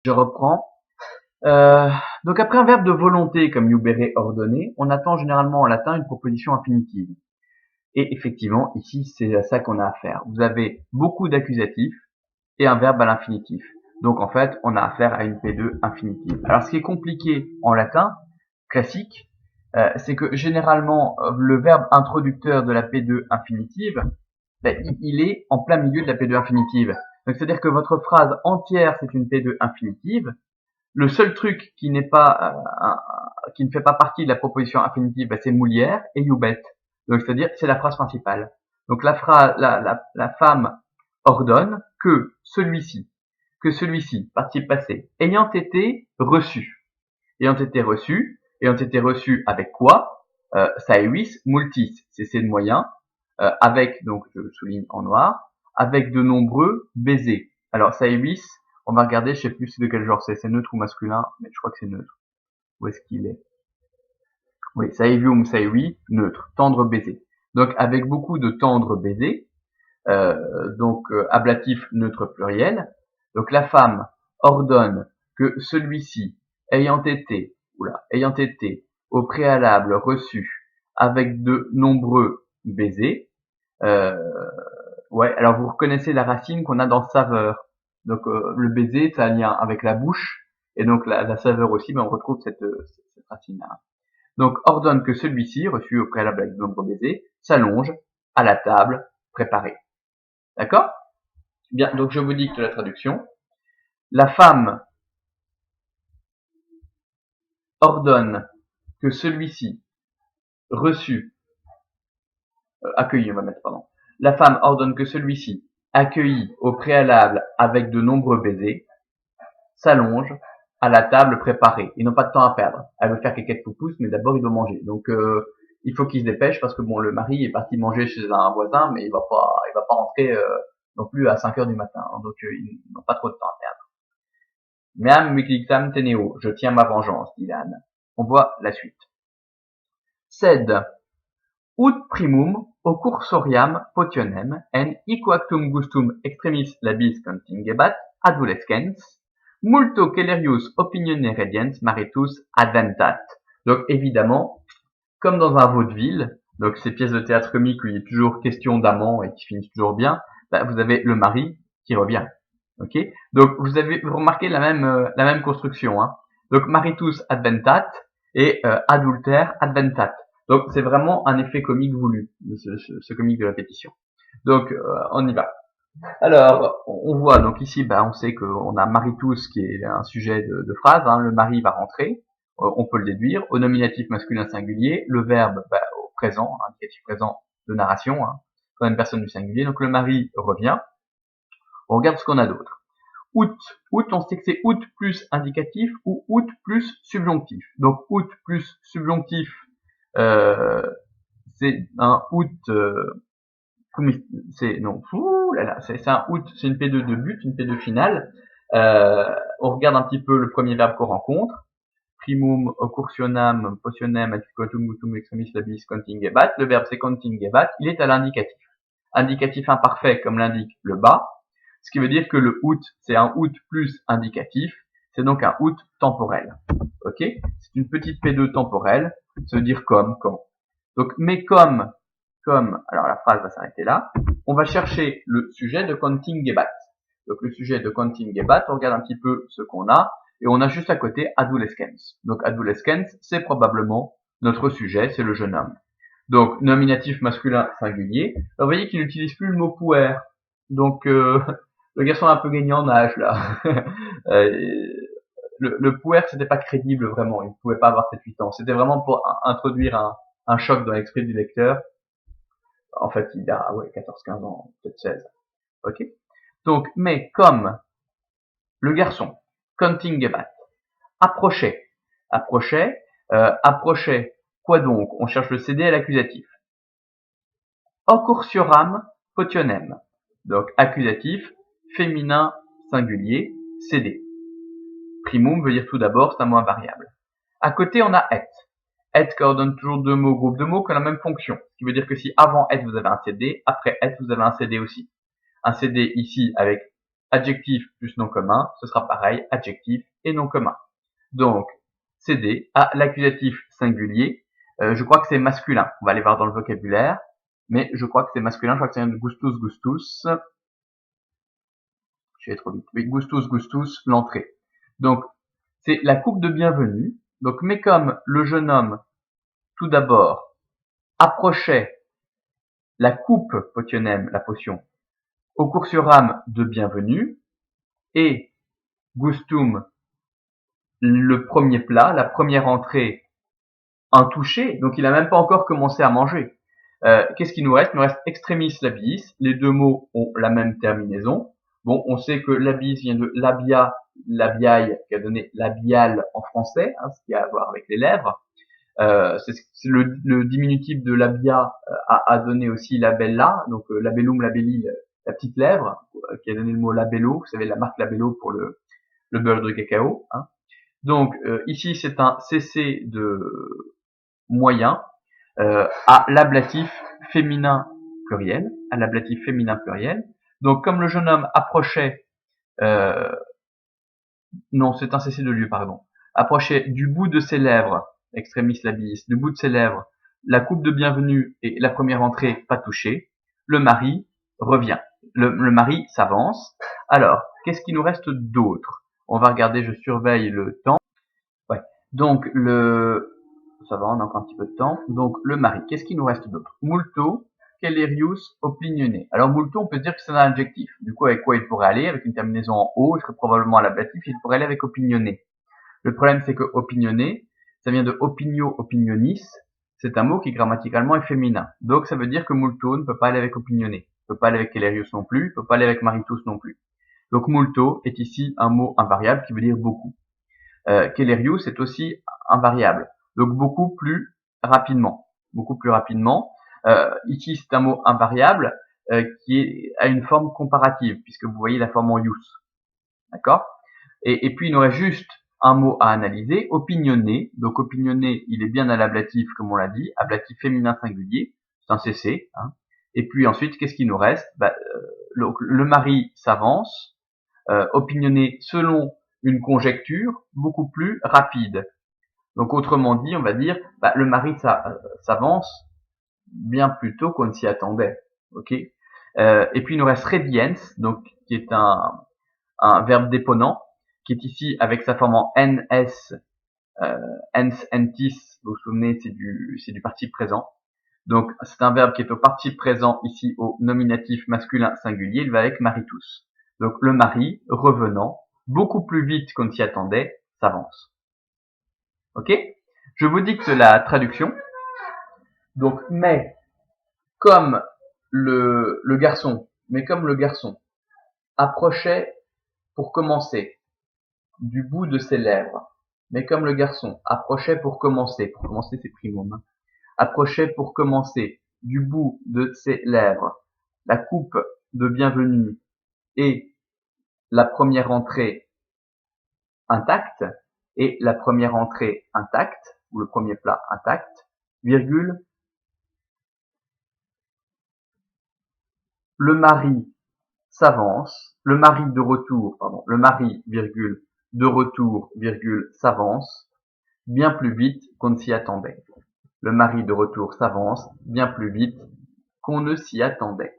Je reprends. Donc après un verbe de volonté comme iubere ordonner, on attend généralement en latin une proposition infinitive. Et effectivement, ici, c'est à ça qu'on a affaire. Vous avez beaucoup d'accusatifs et un verbe à l'infinitif. Donc en fait, on a affaire à une P2 infinitive. Alors ce qui est compliqué en latin, classique, c'est que généralement, le verbe introducteur de la P2 infinitive, il est en plein milieu de la P2 infinitive. Donc c'est-à-dire que votre phrase entière, c'est une P2 infinitive. Le seul truc qui n'est pas qui ne fait pas partie de la proposition infinitive, c'est Moulière et Youbet. Donc c'est-à-dire c'est la phrase principale. Donc la phrase, la femme ordonne que celui-ci, participe passé, ayant été reçu, ayant été reçu avec quoi? Saevis multis, c'est de moyen, avec, donc je souligne en noir, avec de nombreux baisers. Alors saevis, on va regarder, je sais plus de quel genre c'est neutre ou masculin, mais je crois que c'est neutre. Où est-ce qu'il est? Oui, saevium saevi, neutre, tendre baiser. Donc avec beaucoup de tendres baisers, ablatif neutre pluriel. Donc la femme ordonne que celui-ci ayant été au préalable reçu avec de nombreux baisers. Ouais, alors vous reconnaissez la racine qu'on a dans saveur. Donc le baiser, ça a un lien avec la bouche, et donc la saveur aussi, mais on retrouve cette racine-là. Donc ordonne que celui-ci, reçu au préalable avec de nombreux baisers, s'allonge à la table préparée. D'accord? Bien, donc je vous dicte la traduction. La femme ordonne que celui-ci, reçu, accueilli, on va mettre, pardon. La femme ordonne que celui-ci, accueilli au préalable avec de nombreux baisers, s'allonge à la table préparée. Ils n'ont pas de temps à perdre. Elle veut faire quelques poupous, mais d'abord il doit manger. Donc il faut qu'il se dépêche parce que bon, le mari est parti manger chez un voisin, mais il va pas rentrer non plus à 5 heures du matin. Donc ils n'ont pas trop de temps à perdre. Meam victam teneo, je tiens ma vengeance, dit l'âne. On voit la suite. Sed ut primum ocursoriam potionem en equactum gustum extremis labis contingebat adolescens multo celerius opinione rediens maritus adventat. Donc évidemment, comme dans un vaudeville, donc ces pièces de théâtre comique où il est toujours question d'amants et qui finissent toujours bien, vous avez le mari qui revient. Ok, donc vous remarqué la même construction. Hein. Donc maritus adventat et adultère adventat. Donc c'est vraiment un effet comique voulu, ce comique de répétition. Donc on y va. Alors on voit donc ici, on sait qu'on a maritus qui est un sujet de phrase. Hein, le mari va rentrer, on peut le déduire. Au nominatif masculin singulier, le verbe au présent, indicatif présent de narration, hein, troisième personne du singulier. Donc le mari revient. On regarde ce qu'on a d'autre. Out, on sait que c'est out plus indicatif ou out plus subjonctif. Donc out plus subjonctif, c'est un out, c'est un out, c'est une P2 de but, une P2 finale. On regarde un petit peu le premier verbe qu'on rencontre. Primum occursionam potionem adquatum mutum extremis labis contingebat. Le verbe c'est contingebat, il est à l'indicatif. Indicatif imparfait comme l'indique le bas. Ce qui veut dire que le out, c'est un out plus indicatif. C'est donc un out temporel. Ok? C'est une petite P2 temporelle. Ça veut dire comme, quand. Donc, mais comme, alors la phrase va s'arrêter là. On va chercher le sujet de contingebat. Donc, le sujet de contingebat, on regarde un petit peu ce qu'on a. Et on a juste à côté adolescens. Donc, adolescens, c'est probablement notre sujet, c'est le jeune homme. Donc, nominatif masculin singulier. Alors, vous voyez qu'il n'utilise plus le mot puer. Donc, le garçon est un peu gagné en âge, là. Le puer, c'était pas crédible, vraiment. Il ne pouvait pas avoir 7-8 ans. C'était vraiment pour introduire un choc dans l'esprit du lecteur. En fait, il a, 14-15 ans, peut-être 16. Ok? Donc, mais comme le garçon, contingebat, approchait, quoi donc? On cherche le CD à l'accusatif. Occursioram potionem. Donc, accusatif, féminin, singulier, CD. Primum veut dire tout d'abord, c'est un mot invariable. À côté, on a et. Et coordonne toujours deux mots, groupe de mots qui ont la même fonction. Ce qui veut dire que si avant et vous avez un CD, après et vous avez un CD aussi. Un CD ici avec adjectif plus nom commun, ce sera pareil, adjectif et nom commun. Donc, céder à l'accusatif singulier. Je crois que c'est masculin. On va aller voir dans le vocabulaire. Mais je crois que c'est masculin. Je crois que c'est gustus, gustus. Je vais trop vite. Oui, gustus, gustus, l'entrée. Donc, c'est la coupe de bienvenue. Donc, mais comme le jeune homme, tout d'abord, approchait la coupe potionem, la potion, au cursuram de bienvenue, et gustum, le premier plat, la première entrée, un toucher, donc il n'a même pas encore commencé à manger. Qu'est-ce qu'il nous reste? Il nous reste extremis labiis. Les deux mots ont la même terminaison. Bon, on sait que labiis vient de labia, labiae, qui a donné labial en français, hein, ce qui a à voir avec les lèvres. C'est le diminutif de labia a donné aussi labella, donc labellum, labelli, la petite lèvre, qui a donné le mot labello. Vous savez, la marque Labello pour le beurre de cacao. Hein. Donc ici, c'est un CC de moyen à l'ablatif féminin pluriel, à l'ablatif féminin pluriel. Donc comme le jeune homme approchait, non, c'est un cessé de lieu, pardon, approchait du bout de ses lèvres, extremis labiis, du bout de ses lèvres, la coupe de bienvenue et la première entrée pas touchée, le mari revient. Le mari s'avance. Alors, qu'est-ce qui nous reste d'autre? On va regarder, je surveille le temps. Ouais. Donc, ça va, on a encore un petit peu de temps. Donc, le mari. Qu'est-ce qui nous reste d'autre? Multo, celerius, opinioné. Alors, multo, on peut dire que c'est un adjectif. Du coup, avec quoi il pourrait aller? Avec une terminaison en o, il serait probablement à l'ablatif, il pourrait aller avec opinioné. Le problème, c'est que opinioné, ça vient de opinio, opinionis. C'est un mot qui grammaticalement est féminin. Donc, ça veut dire que multo ne peut pas aller avec opinioné. Ne peut pas aller avec celerius non plus, ne peut pas aller avec maritus non plus. Donc, multo est ici un mot invariable qui veut dire beaucoup. Celerius est aussi invariable. Donc beaucoup plus rapidement. Beaucoup plus rapidement. Ici, c'est un mot invariable qui a une forme comparative, puisque vous voyez la forme en use. D'accord? Et puis, il nous reste juste un mot à analyser, opinionné. Donc opinionné, il est bien à l'ablatif, comme on l'a dit, ablatif féminin singulier, c'est un CC. Hein. Et puis ensuite, qu'est-ce qu'il nous reste? Le mari s'avance, opinionné selon une conjecture beaucoup plus rapide. Donc autrement dit, on va dire, le mari s'avance bien plus tôt qu'on ne s'y attendait. Ok. Et puis il nous reste rediens, donc qui est un verbe déponent, qui est ici avec sa forme en ns, ens, entis. Vous vous souvenez, c'est du participe présent. Donc c'est un verbe qui est au participe présent ici au nominatif masculin singulier. Il va avec maritus. Donc le mari revenant beaucoup plus vite qu'on ne s'y attendait s'avance. Ok? Je vous dicte la traduction. Donc, mais comme le garçon approchait pour commencer du bout de ses lèvres, mais comme le garçon approchait pour commencer c'est primum, approchait pour commencer du bout de ses lèvres la coupe de bienvenue et la première entrée intacte, et la première entrée intacte, ou le premier plat intact, virgule, le mari s'avance, le mari, virgule, de retour, virgule, s'avance, bien plus vite qu'on ne s'y attendait. Le mari de retour s'avance bien plus vite qu'on ne s'y attendait.